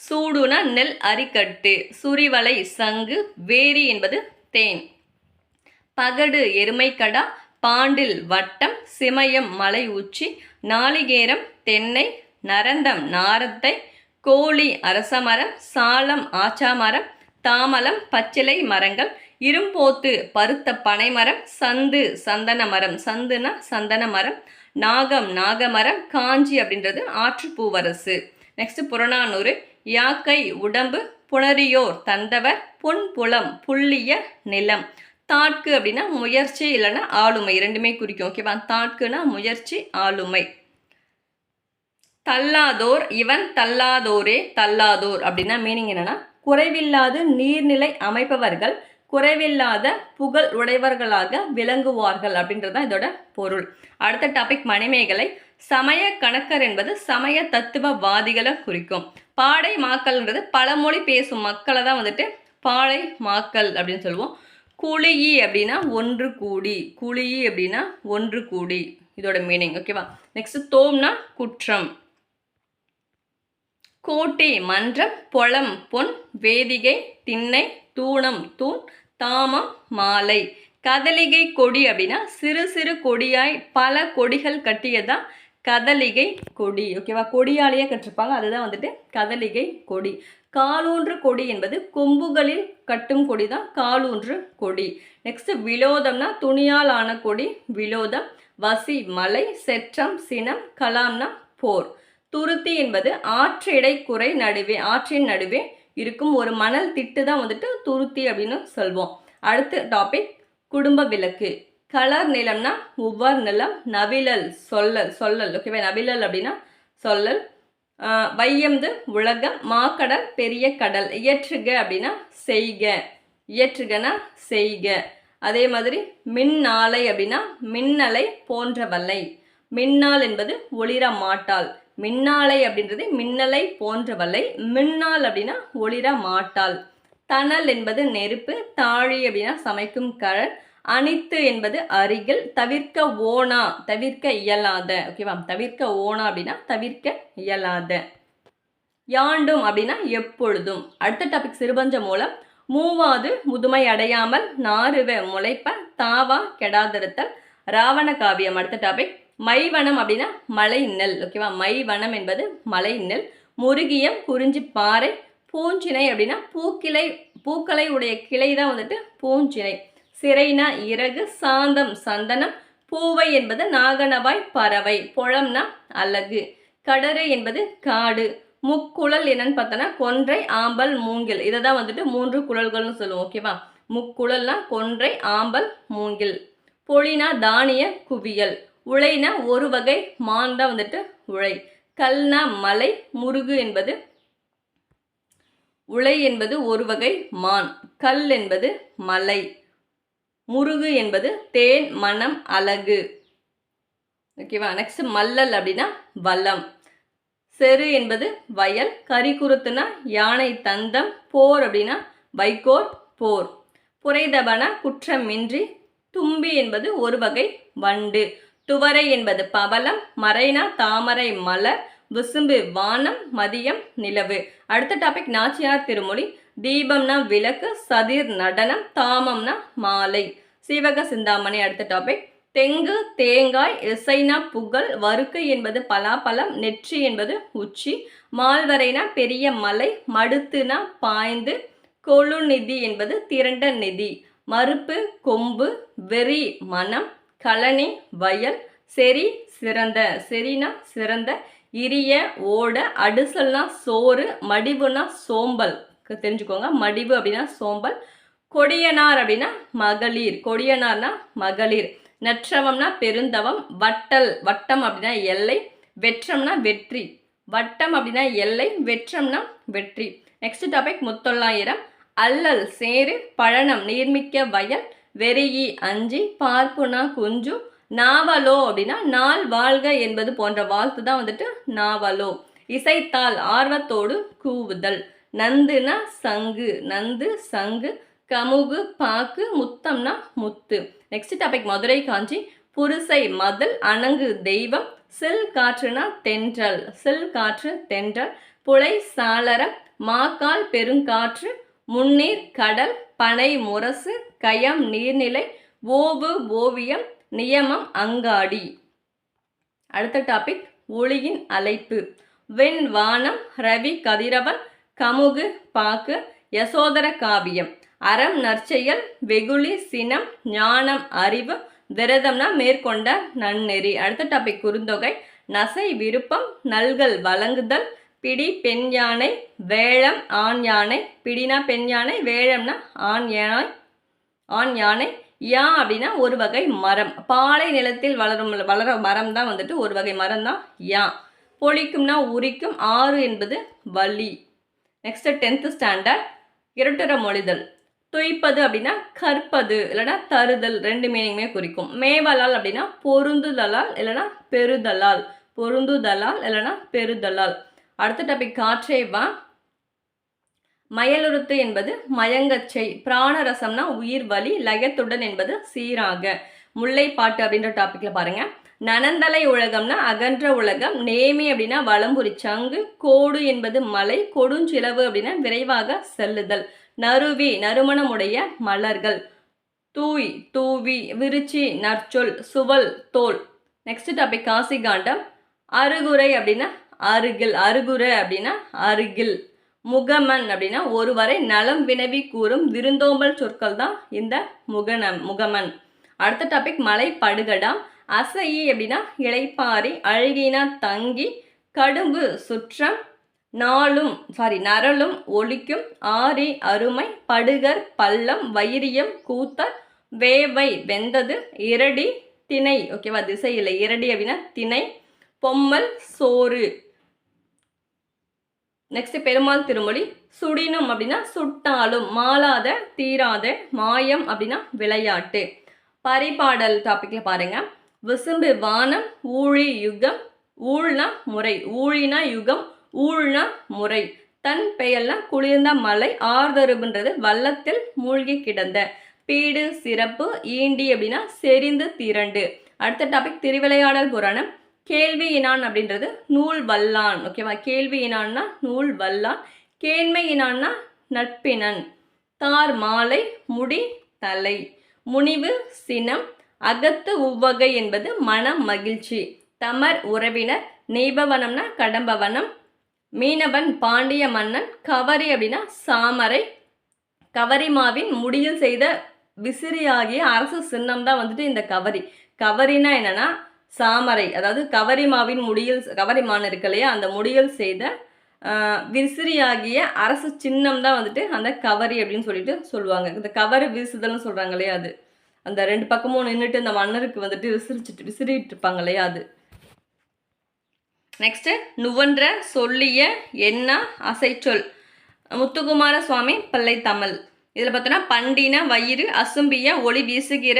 சூடுனா நெல் அரிக்கட்டு, சுரிவலை சங்கு, வேரி என்பது தேன். பகடு எருமைக்கடா, பாண்டில் வட்டம், சிமயம் மலை உச்சி, நாளிகேரம் தென்னை, நரந்தம் நாரத்தை, கோழி அரசமரம், சாலம் ஆச்சாமரம், தாமலம் பச்சிலை மரங்கள், இரும்போத்து பருத்த பனைமரம், சந்து சந்தன மரம், சந்துனா சந்தன மரம், நாகம் நாகமரம், காஞ்சி அப்படின்றது ஆற்றுப்பூவரசு. நெக்ஸ்ட் புறநானூறு. யாக்கை உடம்பு, புணரியோர் தந்தவர், புன்புலம் புள்ளிய நிலம். தாட்கு அப்படின்னா முயற்சி இல்லைன்னா ஆளுமை, ரெண்டுமே குறிக்கும். ஓகேவா? தாட்குனா முயற்சி, ஆளுமை. தள்ளாதோர், இவன் தள்ளாதோரே தள்ளாதோர் அப்படின்னா மீனிங் என்னன்னா குறைவில்லாத நீர்நிலை அமைப்பவர்கள் குறைவில்லாத புகழ் உடையவர்களாக விளங்குவார்கள் அப்படின்றதான் இதோட பொருள். அடுத்த டாபிக் மணிமேகலை. சமய கணக்கர் என்பது சமய தத்துவவாதிகளை குறிக்கும். பாடை மாக்கள்ன்றது பழமொழி பேசும் மக்களை தான் வந்துட்டு பாடை மாக்கள் அப்படின்னு சொல்லுவோம். குழியி அப்படின்னா ஒன்று கூடி, குழியி அப்படின்னா ஒன்று கூடி, இதோட மீனிங். ஓகேவா? நெக்ஸ்ட் தோம்னா குற்றம். கோட்டை மன்றம், பொலம் பொன், வேதிகை திண்ணை, தூணம் தூண், தாமம் மாலை. கதலிகை கொடி அப்படின்னா சிறு சிறு கொடியாய் பல கொடிகள் கட்டியதான் கதலிகை கொடி. ஓகேவா? கொடியாலேயே கட்டிருப்பாங்க, அதுதான் வந்துட்டு கதலிகை கொடி. காலூன்று கொடி என்பது கொம்புகளில் கட்டும் கொடி தான் காலூன்று கொடி. நெக்ஸ்ட் விலோதம்னா துணியால் ஆன கொடி, விலோதம். வசி மலை, செற்றம் சினம், கலாம்னா போர். துருத்தி என்பது ஆற்றிடை குறை நடுவே, ஆற்றின் நடுவே இருக்கும் ஒரு மணல் திட்டு தான் வந்துட்டு துருத்தி அப்படின்னு சொல்வோம். அடுத்த டாபிக் குடும்ப விளக்கு. கலர் நிலம்னா உவர் நிலம், நவிழல் சொல்லல், சொல்லல். ஓகேவா? நவிழல் அப்படின்னா சொல்லல். வையம்து உலகம், மாக்கடல் பெரிய கடல். இயற்றுக அப்படின்னா செய்க, இயற்றுகனா செய்க. அதே மாதிரி மின்னாலை அப்படின்னா மின்னலை போன்றவல்லை. மின்னாள் என்பது ஒளிர மாட்டாள், மின்னாலை அப்படின்றது மின்னலை போன்றவல்லை. மின்னாள் அப்படின்னா ஒளிர மாட்டாள். தணல் என்பது நெருப்பு, தாழி அப்படின்னா சமைக்கும் கழல். அனித்து என்பது அருகில். தவிர்க்க ஓனா, தவிர்க்க இயலாத. ஓகேவா? தவிர்க்க ஓனா அப்படின்னா தவிர்க்க இயலாத. யாண்டும் அப்படின்னா எப்பொழுதும். அடுத்த டாபிக் சிறுபஞ்ச மூலம். மூவாது முதுமை அடையாமல், நாறுவ முளைப்ப, தாவா கெடாதிருத்தல், ராவண காவியம். அடுத்த டாபிக் மைவனம் அப்படின்னா மலை நெல். ஓகேவா, மைவனம் என்பது மலை நெல். முருகியம் குறிஞ்சி பாறை. பூஞ்சினை அப்படின்னா பூக்களை உடைய கிளை தான் வந்துட்டு பூஞ்சினை. சிறைனா இறகு. சாந்தம் சந்தனம். பூவை என்பது நாகனவாய் பறவை. புழம்னா அலகு. கடறு என்பது காடு. முக்குழல் என்னன்னு பார்த்தோன்னா கொன்றை ஆம்பல் மூங்கில். இதை தான் வந்துட்டு 3 குழல்கள்னு சொல்லுவோம். ஓகேவா, முக்குழல்னா கொன்றை ஆம்பல் மூங்கில். பொழினா தானிய குவியல். உழைனா ஒரு வகை மான் தான் வந்துட்டு உழை. கல்னா மலை. முருகு என்பது உழை என்பது ஒரு வகை மான். கல் என்பது மலை. முருகு என்பது தேன் மனம் அழகு. ஓகேவா, நெக்ஸ்ட் மல்லல் அப்படின்னா வல்லம். செரு என்பது வயல். கரிக்குருத்துனா யானை தந்தம். போர் அப்படின்னா வைகோர் போர். புரைதபனா குற்றமின்றி. தும்பி என்பது ஒரு வகை வண்டு. துவரை என்பது பவளம். மறைனா தாமரை மலர். விசும்பு வானம். மதியம் நிலவு. அடுத்த டாபிக் நாச்சியார் திருமொழி. தீபம்னா விளக்கு. சதிர் நடனம். தாமம்னா மாலை. சீவக சிந்தாமணி. அடுத்த டாபிக் தெங்கு தேங்காய். இசைனா புகழ். வறுக்கை என்பது பலாப்பழம். நெற்றி என்பது உச்சி. மால்வரைனா பெரிய மலை. மடுத்துனா பாய்ந்து. கொழுநிதி என்பது திரண்ட நிதி. மறுப்பு கொம்பு. வெறி மனம். களனி வயல். செறி சிறந்த. செறினா சிறந்த. இரிய ஓட. அடுசல்னா சோறு. மடிவுனா சோம்பல். தெரிஞ்சுக்கோங்க, மடிவு அப்படின்னா சோம்பல். கொடியனார் அப்படின்னா மகளிர். கொடியனார்னா மகளிர். நற்றவம்னா பெருந்தவம். வட்டல் வட்டம் அப்படின்னா எல்லை. வெற்றம்னா வெற்றி. வட்டம் அப்படின்னா எல்லை. வெற்றம்னா வெற்றி. Next topic Muthollayiram. அல்லல் சேரு. பழனம் நீர்மிக்க வயல். வெறியி அஞ்சி. பார்ப்புனா குஞ்சு. நாவலோ அப்படின்னா நாள் வாழ்க என்பது போன்ற வாழ்த்து தான் வந்துட்டு நாவலோ. இசைத்தால் ஆர்வத்தோடு கூவுதல். நந்துனா சங்கு. நந்து சங்கு. கமுகு பாக்கு. முத்தம்னா முத்து. நெக்ஸ்ட் டாபிக் மதுரை காஞ்சி. புரிசை மதில். அணங்கு தெய்வம். சில் காற்றுனா தென்றல். சில் காற்று தென்றல். புலை சாளரம். மாக்கால் பெருங்காற்று. முன்னீர் கடல். பனை முரசு. கயம் நீர்நிலை. ஓவு ஓவியம். நியமம் அங்காடி. அடுத்த டாபிக் ஒளியின் அழைப்பு. வெண் வானம். ரவி கதிரவன். கமுகு பாக்கு. யசோதர காவியம். அறம் நற்செயல். வெகுளி சினம். ஞானம் அறிவு. விரதம்னா மேற்கொண்ட நன்னெறி. அடுத்த டாபிக் குறுந்தொகை. நசை விருப்பம். நல்கல் வழங்குதல். பிடி பெண் யானை. வேழம் ஆண் யானை. பிடினா பெண் யானை. வேழம்னா ஆண் யானை. யா அப்படின்னா ஒரு வகை மரம். பாலை நிலத்தில் வளர மரம் தான் வந்துட்டு ஒரு வகை மரம் தான் யா. பொழிக்கும்னா உரிக்கும். ஆறு என்பது வலி. Next 10th standard இரட்டுற மொழிதல். துய்ப்பது அப்படின்னா கற்பது இல்லைனா தருதல். 2 மீனிங்குமே குறிக்கும். மேவலால் அப்படின்னா பொருந்துதலால் இல்லைனா பெறுதலால். பொருந்துதலால் இல்லைனா பெறுதலால். அடுத்த டாபிக் காற்றே வா. மயலுறுத்து என்பது மயங்கச்சை. பிராணரசம்னா உயிர் வலி. லயத்துடன் என்பது சீராக. முல்லைப்பாட்டு அப்படின்ற டாபிக்ல பாருங்க. நனந்தலை உலகம்னா அகன்ற உலகம். நேமி அப்படின்னா வலம்புரி சங்கு. கோடு என்பது மலை. கொடுஞ்சிலவு அப்படின்னா விரைவாக செல்லுதல். நறுவி நறுமணமுடைய மலர்கள். தூய் தூவி. விருச்சி நற்சொல். சுவல் தோல். நெக்ஸ்ட் டாபிக் காசி காண்டம். அருகுரை அப்படின்னா அருகில். அருகுரை அப்படின்னா அருகில். முகமன் அப்படின்னா ஒருவரை நலம் வினவி கூறும் விருந்தோம்பல் சொற்கள் தான் இந்த முகமன். அடுத்த டாபிக் மலை படுகடாம். அசையி அப்படின்னா இளைப்பாரி. அழுகினா தங்கி. கடும்பு சுற்றம். நரலும் ஒலிக்கும். ஆரி அருமை. படுகர் பள்ளம். வைரியம் கூத்தர். வேவை வெந்தது. இரடி திணை. ஓகேவா, திசை இல்லை. இரடி அப்படின்னா திணை. பொம்மல் சோறு. நெக்ஸ்ட் பெருமாள் திருமொழி. சுடினும் அப்படின்னா சுட்டாலும். மாளாத தீராத. மாயம் அப்படின்னா விளையாட்டு. பரிபாடல் டாபிக்ல பாருங்க. விசும்பு வானம். ஊழி யுகம். ஊழ்னா முறை. ஊழினா யுகம். ஊழ்னா முறை. தன் பெயர்னா குளிர்ந்த மலை. ஆர்தருபுன்றது வள்ளத்தில் மூழ்கி கிடந்த. பீடு சிறப்பு. ஈண்டி அப்படின்னா செறிந்து திரண்டு. அடுத்த டாபிக் திருவிளையாடல் புராணம். கேள்வியினான் அப்படின்றது நூல் வல்லான். ஓகேவா, கேள்வியினான்னா நூல் வல்லான். கேண்மையினான்னா நட்பினன். தார் மாலை. முடி தலை. முனிவு சினம். அகத்து உவ்வகை என்பது மனம் மகிழ்ச்சி. தமர் உறவினர். நெய்பவனம்னா கடம்பவனம். மீனவன் பாண்டிய மன்னன். கவரி அப்படின்னா சாமரை. கவரிமாவின் முடியில் செய்த விசிறியாகிய அரசு சின்னம் தான் வந்துட்டு இந்த கவரி. கவரினா என்னன்னா சாமரை, அதாவது கவரிமாவின் முடியில், கவரிமான் இருக்கு இல்லையா, அந்த முடியில் செய்த விசிறியாகிய அரசு சின்னம் தான் வந்துட்டு அந்த கவரி அப்படின்னு சொல்லிட்டு சொல்லுவாங்க. இந்த கவரி வீசுதல்னு சொல்கிறாங்க இல்லையா, அது அந்த ரெண்டு பக்கமும் நின்றுட்டு இந்த மன்னருக்கு வந்துட்டு விசிறிட்டு இருப்பாங்க இல்லையா, அது. நெக்ஸ்ட்டு நுவன்ற சொல்லிய என்ன அசைச்சொல். முத்துக்குமார சுவாமி பிள்ளை தமிழ். இதில் பார்த்தோன்னா பண்டின வயிறு, அசும்பிய ஒளி வீசுகிற,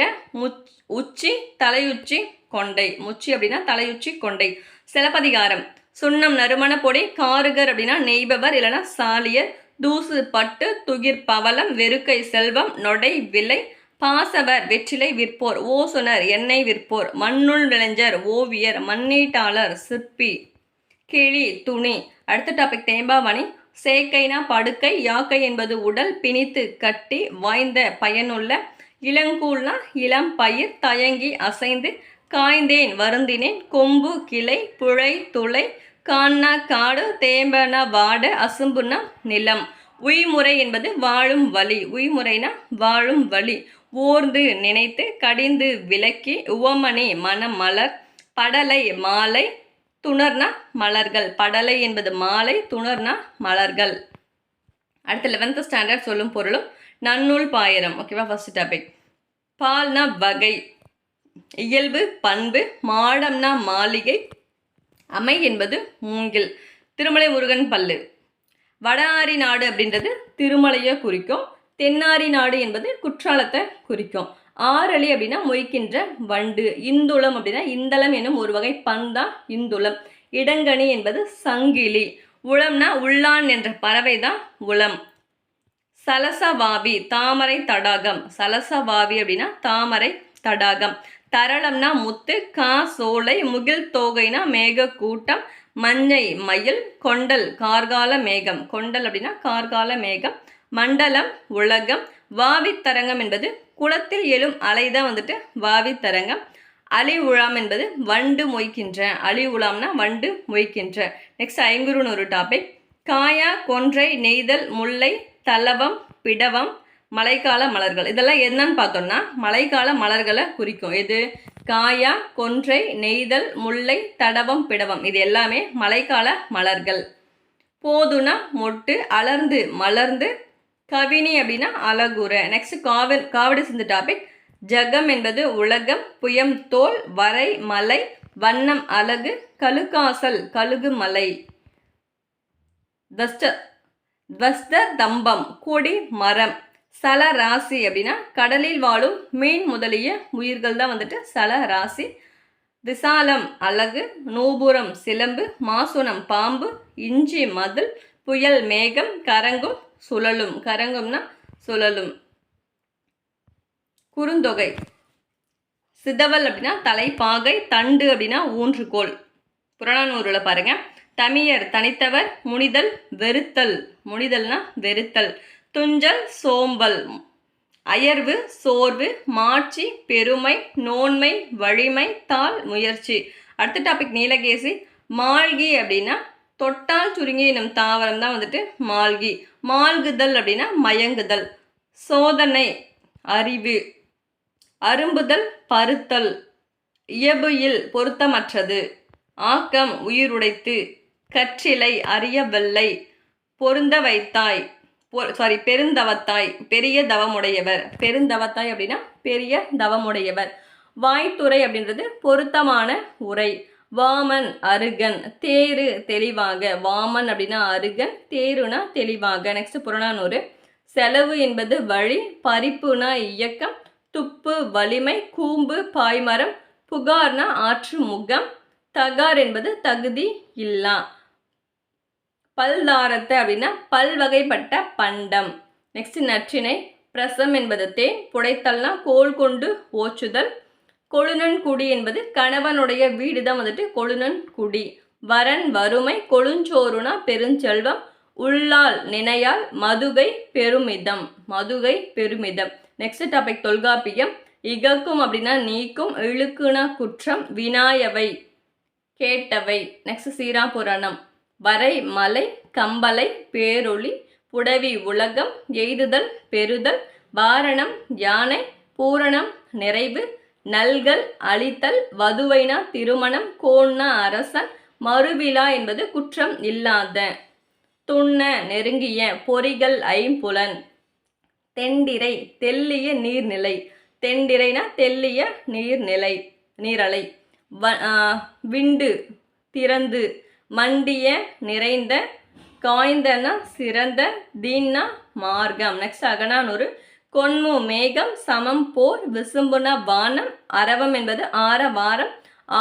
உச்சி தலையுச்சி கொண்டை. முச்சி அப்படின்னா தலையுச்சி கொண்டை. சிலப்பதிகாரம். சுண்ணம் நறுமண பொடி. காருகர் அப்படின்னா நெய்பவர் இல்லைன்னா சாலியர். தூசு பட்டு. துகிர் பவளம். வெறுக்கை செல்வம். நொடை விலை. பாசவர் வெற்றிலை விற்போர். ஓசுனர் எண்ணெய் விற்போர். மண்ணுள் விளைஞர் ஓவியர். மண்ணீட்டாளர் சிற்பி. கிளி துணி. அடுத்த டாபிக் தேம்பாவணி. சேக்கைனா படுக்கை. யாக்கை என்பது உடல். பிணித்து கட்டி. வாய்ந்த பயனுள்ள. இளங்கூழ்னா இளம் பயிர். தயங்கி அசைந்து. காய்ந்தேன் வருந்தினேன். கொம்பு கிளை. புழை துளை. கான்னா காடு. தேம்பனா வாடு. அசும்புனா நிலம். உய்முறை என்பது வாழும் வழி. உய்முறைனா வாழும் வழி. ஓர்ந்து நினைத்து. கடிந்து விலக்கி. உவமணி மனம் மலர். படலை மாலை. துணர்னா மலர்கள். படலை என்பது மாலை. துணர்னா மலர்கள். அடுத்து 11th ஸ்டாண்டர்ட் சொல்லும் பொருளும் நன்னூல் பாயிரம். ஓகேவா, ஃபர்ஸ்ட் டாபிக். பால்னா வகை. இயல்பு பண்பு. மாடம்னா மாளிகை. அமை என்பது மூங்கில். திருமலை முருகன் பல்லு. வடஆரி நாடு அப்படின்றது திருமலையை குறிக்கும். தென்னாரி நாடு என்பது குற்றாலத்தை குறிக்கும். ஆரளி அப்படின்னா மொய்க்கின்ற வண்டு. இந்துளம் அப்படின்னா இந்தளம் எனும் ஒரு வகை பந்தா இந்துளம். இடங்கனி என்பது சங்கிலி. உளம்னா உள்ளான் என்ற பறவை தான் உளம். சலசவாவி தாமரை தடாகம். சலசவாவி அப்படின்னா தாமரை தடாகம். தரளம்னா முத்து. கா சோலை. முகில் தோகைனா மேக கூட்டம். மஞ்சை மயில். கொண்டல் கார்கால மேகம். கொண்டல் அப்படின்னா கார்கால மேகம். மண்டலம் உலகம். வாவித்தரங்கம் என்பது குளத்தில் எழும் அலைதான் வந்துட்டு வாவித்தரங்கம். அலி உழாம் என்பது வண்டு மொய்க்கின்ற. அலி உலாம்னா வண்டு மொய்க்கின்ற. நெக்ஸ்ட் ஐங்குறுன்னு ஒரு டாபிக். காயா கொன்றை நெய்தல் முல்லை தலவம் பிடவம் மழைக்கால மலர்கள். இதெல்லாம் என்னன்னு பார்த்தோம்னா மழைக்கால மலர்களை குறிக்கும். எது? காயா கொன்றை நெய்தல் முல்லை தடவம் பிடவம். இது எல்லாமே மழைக்கால மலர்கள். போதுனா மொட்டு. அலர்ந்து மலர்ந்து. கவினி அப்படின்னா அழகுற. நெக்ஸ்ட் காவடி சிந்து டாபிக். ஜகம் என்பது உலகம். புயம் தோல். வரை மலை. வண்ணம் அழகு. கழுகாசல் கழுகு மலை. துவஸ்த தம்பம் கொடி மரம். சல ராசி அப்படின்னா கடலில் வாழும் மீன் முதலிய உயிர்கள் தான் வந்துட்டு சல ராசி. விசாலம் அழகு. நூபுரம் சிலம்பு. மாசுனம் பாம்பு. இஞ்சி மதில். புயல் மேகம். கரங்கும் சுழலும். கரங்கும்னா சுழலும். குறுந்தொகை. சிதவல் அப்படின்னா தலைப்பாகை. தண்டு அப்படின்னா ஊன்றுகோல். புறநானூறுல பாருங்க. தமியர் தனித்தவர். முனிதல் வெறுத்தல். முனிதல்னா வெறுத்தல். துஞ்சல் சோம்பல். அயர்வு சோர்வு. மாட்சி பெருமை. நோன்மை வலிமை. தாள் முயற்சி. அடுத்த டாபிக் நீலகேசி. மால்கி அப்படின்னா தொட்டால் சுருங்கி எனும் தாவரம் தான் வந்துட்டு மால்கி. மால்குதல் அப்படின்னா மயங்குதல். சோதனை அறிவு. அரும்புதல் பருத்தல். இயபுயில் பொருத்தமற்றது. ஆக்கம் உயிருடைத்து. கற்றிலை அறிய வெள்ளை. பொருந்த வைத்தாய் பெருந்தவத்தாய் பெரிய தவமுடையவர். பெருந்தவத்தாய் அப்படின்னா பெரிய தவமுடையவர். வாய்த்துறை அப்படின்றது பொருத்தமான உரை. வாமன் அருகன். தேரு தெளிவாக. வாமன் அப்படின்னா அருகன். தேருனா தெளிவாக. நெக்ஸ்ட் புறநானூறு. செலவு என்பது வழி. பறிப்புனா இயக்கம். துப்பு வலிமை. கூம்பு பாய்மரம். புகார்னா ஆற்று முகம். தகார் என்பது தகுதி இல்லா. பல்தாரத்தை அப்படின்னா பல்வகைப்பட்ட பண்டம். நெக்ஸ்ட் நற்றினை. பிரசம் என்பது தேன். புடைத்தல்னா கோல் கொண்டு ஓச்சுதல். கொழுநன் குடி என்பது கணவனுடைய வீடு தான் வந்துட்டு கொழுநன் குடி. வரன் வறுமை. கொழுஞ்சோறுனா பெருஞ்செல்வம். உள்ளால் நினையால். மதுகை பெருமிதம். மதுகை பெருமிதம். Next topic Tolkappiyam. இகக்கும் அப்படின்னா நீக்கும், இழுக்குனா குற்றம், வினாயவை கேட்டவை. நெக்ஸ்ட் சீராபுராணம். வரை மலை கம்பலை பேரொளி புடவி உலகம் எய்துதல் பெறுதல் வாரணம் யானை பூரணம் நிறைவு நல்கல் அழித்தல் வதுவைனா திருமணம் கோன்னா அரசன் மறுவிழா என்பது குற்றம் இல்லாத துண்ண நெருங்கிய பொறிகள் ஐம்புலன் தெண்டிரை தெல்லிய நீர்நிலை தெண்டிரைனா தெல்லிய நீர்நிலை நீரலை விண்டு திறந்து மண்டிய நிறைந்த காய்ந்தனா சிறந்த தீன்னா மார்க்கம். நெக்ஸ்ட் அகனானூறு. கொன்மு மேகம் சமம் போர் விசும்புன வானம் அரவம் என்பது ஆரவாரம்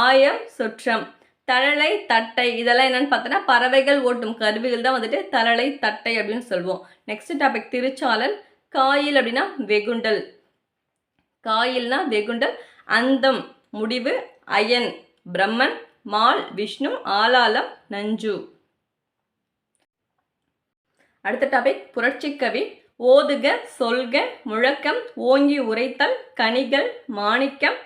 ஆயம் சுற்றம் தழலை தட்டை இதெல்லாம் என்னன்னு பார்த்தோன்னா பறவைகள் ஓட்டும் கருவிகள் தான் வந்துட்டு தழலை தட்டை அப்படின்னு சொல்லுவோம். Next topic திருச்சாளல். காயில் அப்படின்னா வெகுண்டல் காயில்னா வெகுண்டல் அந்தம் முடிவு அயன் பிரம்மன் மால் விஷ்ணு ஆலாலம் நஞ்சு. அடுத்த டாபிக் புரட்சிக்கவி. ஓதுக சொல்க முழக்கம் ஓங்கி உரைத்தல் கனிகள் மாணிக்கம்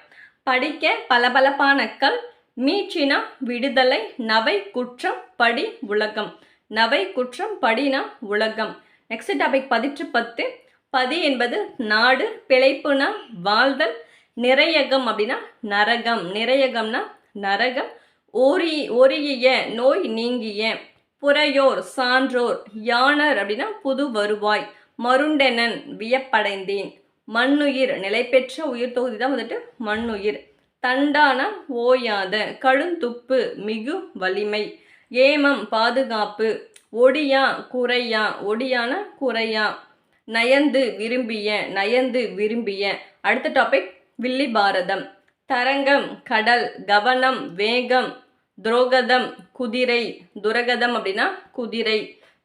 படிக்க பளபளப்பான கல் மீட்சினா விடுதலை நவை குற்றம் படி உலகம் நவை குற்றம் படினா உலகம். நெக்ஸ்ட் டாபிக் பதிற்று 10. பதி என்பது நாடு பிழைப்புனா வாழ்தல் நிறையகம் அப்படின்னா நரகம் நிறையகம்னா நரகம் ஒரியிய நோய் நீங்கிய புறையோர் சான்றோர் யானர் அப்படின்னா புது வருவாய் மருண்டெனன் வியப்படைந்தேன் மண்ணுயிர் நிலை பெற்ற உயிர் தொகுதி தான் வந்துட்டு மண்ணுயிர் தண்டான ஓயாத கழுந்துப்பு மிகு வலிமை ஏமம் பாதுகாப்பு ஒடியா குறையா ஒடியான குறையா நயந்து விரும்பிய. அடுத்த டாபிக் வில்லி பாரதம். தரங்கம் கடல் கவனம் வேகம் துரோகதம் குதிரை துரகதம் அப்படின்னா குதிரை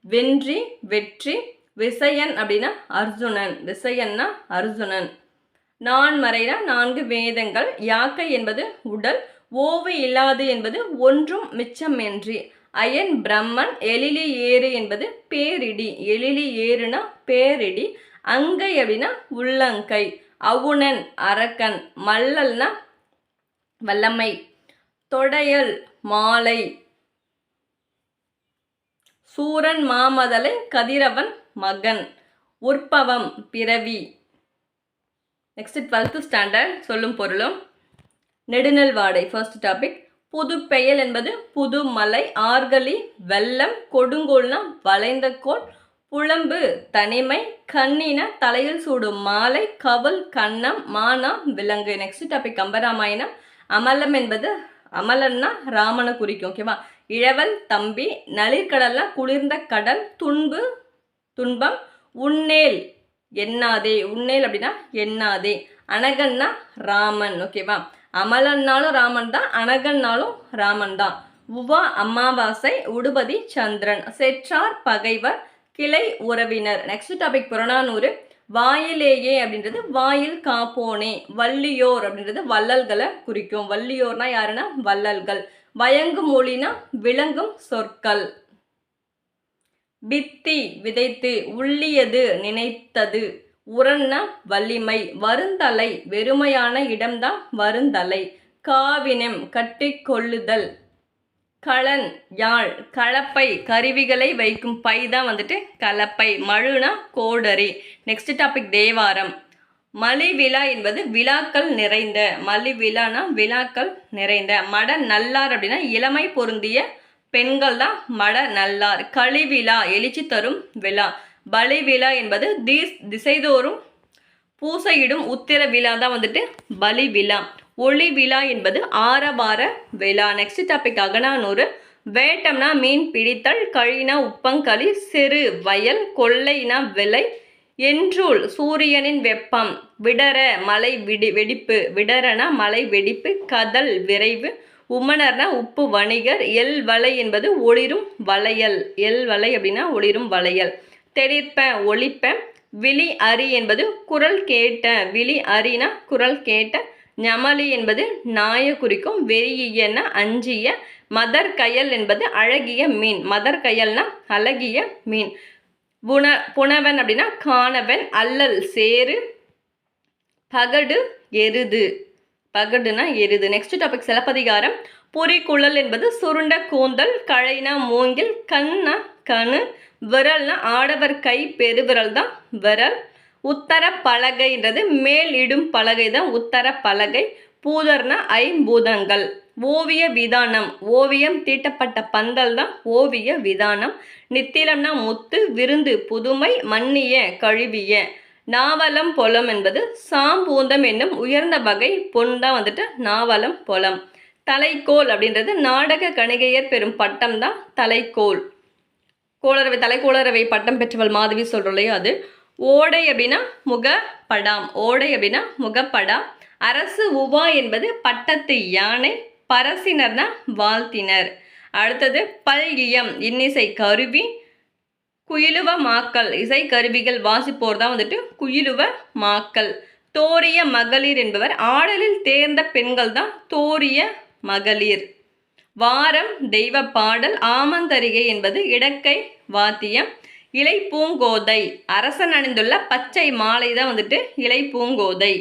வென்றி வெற்றி விசயன் அப்படின்னா அர்ஜுனன் விசயன்னா அர்ஜுனன். நான்மறைனா 4 வேதங்கள் யாக்கை என்பது உடல் ஓவு இல்லாது என்பது ஒன்றும் மிச்சமின்றி அயன் பிரம்மன் எழிலி ஏறு என்பது பேரிடி எழிலி ஏறுனா பேரிடி அங்கை அப்படின்னா உள்ளங்கை அவுணன் அரக்கன் மல்லல்னா வல்லமை தொடையல் மாலை சூரன் மாமதலை கதிரவன் மகன் உற்பவம் பிறவி. நெக்ஸ்ட் 12th ஸ்டாண்டர்ட் சொல்லும் பொருளும். நெடுநல் வாடை ஃபர்ஸ்ட் டாபிக். புதுப்பெயல் என்பது புது மலை ஆர்கலி வெள்ளம் கொடுங்கோல்னா வளைந்த கோல் புலம்பு தனிமை கண்ணின தலையில் சூடும் மாலை கவல் கண்ணம் மானா விலங்கு. Next topic Kambaramayanam. அமலம் என்பது அமலன்னா ராமனை குறிக்கும் ஓகேவா. இழவல் தம்பி நளிர்கடல்னா குளிர்ந்த கடல் துன்பம் உன்னேல் எண்ணாதே உன்னேல் அப்படின்னா எண்ணாதே அனகன்னா ராமன் ஓகேவா. அமலன்னாலும் ராமன் தான் அனகன்னாலும் ராமன் தான். உவா அமாவாசை உடுபதி சந்திரன் செற்றார் பகைவர் கிளை உறவினர். Next topic Purananuru. வாயிலேயே அப்படின்றது வாயில் காப்போனே வள்ளியோர் அப்படின்றது வள்ளல்களை குறிக்கும். வள்ளியோர்னா யாருன்னா வள்ளல்கள். வயங்கும் மொழினா விளங்கும் சொற்கள். பித்தி விதைத்து உள்ளியது நினைத்தது உரன்னா வலிமை வருந்தலை வெறுமையான இடம்தான் வருந்தலை காவினம் கட்டி கொள்ளுதல் களன் யாழ் கலப்பை கருவிகளை வைக்கும் பை தான் வந்துட்டு கலப்பை மழுனா கோடரி. Next topic Thevaram. மலி விழா என்பது விழாக்கள் நிறைந்த மலி விழானா விழாக்கள் நிறைந்த மட நல்லார் அப்படின்னா இளமை பொருந்திய பெண்கள் தான் மட நல்லார். களி விழா எழுச்சி தரும் விழா. பலி விழா என்பது திசைதோறும் பூசையிடும் உத்திர விழா தான் வந்துட்டு பலி விழா. ஒளி விழா என்பது ஆரவார விழா. Next topic Akananuru. வேட்டம்னா மீன் பிடித்தல் கழினா உப்பங்களி சிறு வயல் கொள்ளைனா விலை என்றூல் சூரியனின் வெப்பம் விடர மலை வெடிப்பு விடரனா மலை வெடிப்பு கதல் விரைவு உமணர்னா உப்பு வணிகர் எல் வலை என்பது ஒளிரும் வளையல் எல் வலை அப்படின்னா ஒளிரும் வளையல் தெளிப்ப ஒளிப்ப விழி அரி என்பது குரல் கேட்ட விழி அரினா குரல் கேட்ட ஞமலி என்பது நாய குறிக்கும் வெறியன்னா அஞ்சிய மதர் கயல் என்பது அழகிய மீன் மதர் கயல்னா அழகிய மீன் புனவன் அப்படின்னா காணவன் அல்லல் சேரு பகடு எருது. பகடுனா எருது. Next topic Silappatikaram. பொறிக்குழல் என்பது சுருண்ட கூந்தல், கழைனா மூங்கில், கண்ணா கணு, விரல்னா ஆடவர் கை பெருவிரல் தான் விரல். உத்தர பலகைன்றது மேல் இடும் பலகை தான் உத்தர பலகை. பூதர்னா ஐம்பூதங்கள். ஓவிய விதானம், ஓவியம் தீட்டப்பட்ட பந்தல் தான் ஓவிய விதானம். நித்திலம்னா முத்து, விருந்து புதுமை, மன்னிய கழுவிய. நாவலம் பொலம் என்பது சாம்பூந்தம் என்னும் உயர்ந்த வகை பொன் தான் வந்துட்டு நாவலம் பொலம். தலைக்கோல் அப்படின்றது நாடக கணிகையர் பெறும் பட்டம் தான் தலைக்கோல். கோளரவை தலைக்கோளரவை பட்டம் பெற்றவள் மாதவி சொல்கிறோம் இல்லையா அது. ஓடை அப்படின்னா முகப்படாம். ஓடை அப்படின்னா முகப்படாம். அரசு உவா என்பது பட்டத்து யானை. பரசினர்னா வாழ்த்தினர். அடுத்தது பல்கியம் இன்னிசை கருவி. குயிலுவ மாக்கள் இசை கருவிகள் வாசிப்போர் தான் வந்துட்டு குயிலுவ மாக்கள். தோரிய மகளிர் என்பவர் ஆடலில் தேர்ந்த பெண்கள் தான் தோரிய மகளிர். வாரம் தெய்வ பாடல். ஆமந்தரிகை என்பது இடக்கை வாத்தியம். இலை பூங்கோதை அரசன் அணிந்துள்ள பச்சை மாலை தான் வந்துட்டு இலை பூங்கோதை.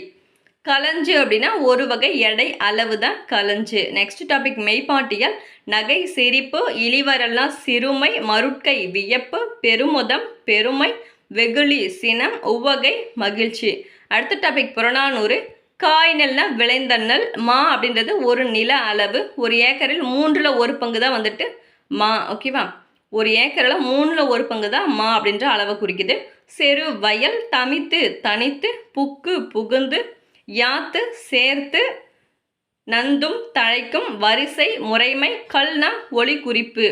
களஞ்சு அப்படின்னா ஒரு வகை எடை அளவு தான் களஞ்சு. Next topic மெய்ப்பாட்டியல். நகை சிரிப்பு, இளிவரல்லாம் சிறுமை, மருட்கை வியப்பு, பெருமுதம் பெருமை, வெகுளி சினம், உவகை மகிழ்ச்சி. அடுத்த டாபிக் புறநானூறு. காய்நெல்னா விளைந்தண்ணல். மா அப்படின்றது ஒரு நில அளவு. ஒரு ஏக்கரில் 1/3 தான் வந்துட்டு மா. ஓகேவா, ஒரு ஏக்கரில் 1/3 தான் மா அப்படின்ற அளவை குறிக்குது. செரு வயல், தமித்து தனித்து, புக்கு புகுந்து, யாத்து சேர்த்து, நந்தும் தழைக்கும், வரிசை முறைமை, கல்னா ஒளி குறிப்பு,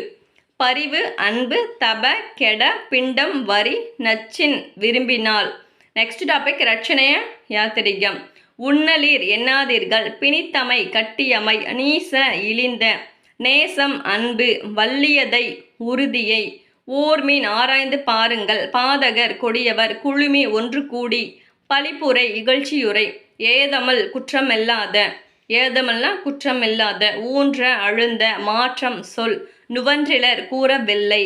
பரிவு அன்பு, தப கெட, பிண்டம் வரி, நச்சின் விரும்பினால். Next topic ரட்சணைய Yatrigam. உண்ணலீர் எண்ணாதீர்கள், பிணித்தமை கட்டியமை, நீச இழிந்த, நேசம் அன்பு, வல்லியதை உறுதியை, ஓர்மீன் ஆராய்ந்து பாருங்கள், பாதகர் கொடியவர், குழுமி ஒன்று கூடி, பழிப்புரை இகழ்ச்சியுரை, ஏதமல் குற்றமில்லாத. ஏதமல்னா குற்றமில்லாத. ஊன்ற அழுந்த, மாற்றம் சொல், நுவன்றிலர் கூறவில்லை.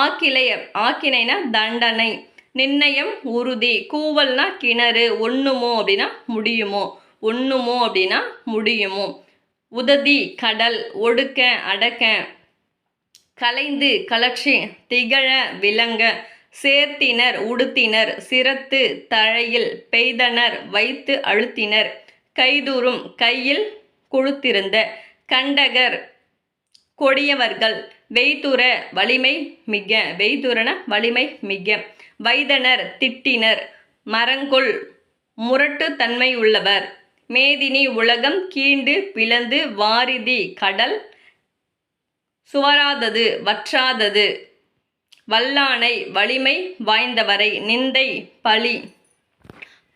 ஆக்கினைனா தண்டனை. நிர்ணயம் உறுதி. கூவல்னா கிணறு. ஒண்ணுமோ அப்படின்னா முடியுமோ. ஒண்ணுமோ அப்படின்னா முடியுமோ. உததி கடல். ஒடுக்க அடக்க. கலைந்து கலற்றி, திகழ விளங்க, சேர்த்தினர் உடுத்தினர், சிரத்து தழையில் பெய்தனர், வைத்து அழுத்தினர், கைதூரும் கையில் கொழுத்திருந்த, கண்டகர் கொடியவர்கள், வெய்துற வலிமை மிக. வெய்துறன வலிமை மிக. வைதனர் திட்டினர், மரங்கொள் முரட்டு தன்மை உள்ளவர், மேதினி உலகம் கீண்டு பிளந்து, வாரிதி கடல் சுவராதது வற்றாதது, வல்லானை வலிமை வாய்ந்தவரை, நிந்தை பழி,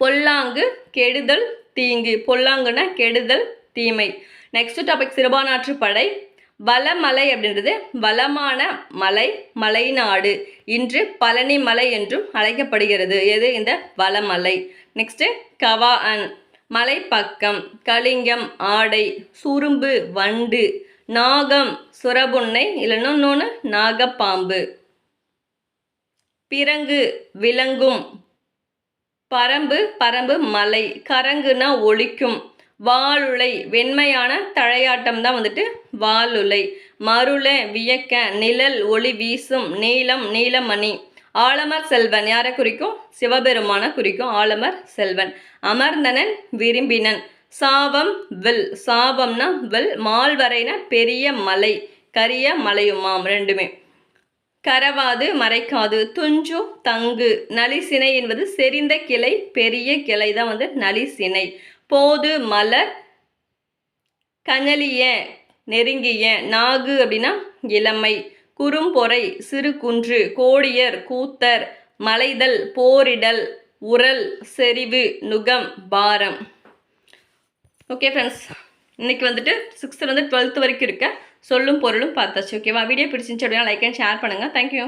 பொல்லாங்கு கெடுதல் தீங்கு. பொல்லாங்குனா கெடுதல் தீமை. நெக்ஸ்ட் டாபிக் சிறுபானாற்று படை. வளமலை அப்படின்றது வளமான மலை, மலைநாடு. இன்று பழனி மலை என்றும் அழைக்கப்படுகிறது. எது இந்த வளமலை. நெக்ஸ்ட் கவாஅன் மலைப்பக்கம், கலிங்கம் ஆடை, சுரும்பு வண்டு, நாகம் சுரபுன்னை, இல்லைன்னா இன்னொன்று நாகப்பாம்பு, பிறங்கு விலங்கும், பரம்பு பரம்பு மலை, கரங்குனா ஒலிக்கும், வாளுலை வெண்மையான தழையாட்டம் தான் வந்துட்டு வாளுலை, மருள வியக்க, நிழல் ஒளி வீசும், நீலம் நீலமணி, ஆலமர் செல்வன் யாரை குறிக்கும்? சிவபெருமான குறிக்கும் ஆலமர் செல்வன். அமர்ந்தனன் விரும்பினன். சாபம் வில். சாபம்னா வில். மால்வரைனா பெரிய மலை, கரிய மலையுமாம் ரெண்டுமே. கரவாது மறைக்காது. துஞ்சு தங்கு. நலிசினை என்பது செறிந்த கிளை, பெரிய கிளை தான் வந்து நலிசினை. போது மலர், கஞலிய நெருங்கிய, நாகு அப்படின்னா இளமை, குறும்பொறை சிறு குன்று, கோடியர் கூத்தர், மலைதல் போரிடல், உரல் செறிவு, நுகம் பாரம். ஓகே ஃப்ரெண்ட்ஸ், இன்னைக்கு வந்துட்டு 6th 12th வரைக்கும் இருக்க சொல்லும் பொருளும் பார்த்தாச்சு. ஓகேவா? வீடியோ பிடிச்சிருந்துச்சு அப்படின்னா லைக் அண்ட் ஷேர் பண்ணுங்கள். தேங்க்யூ.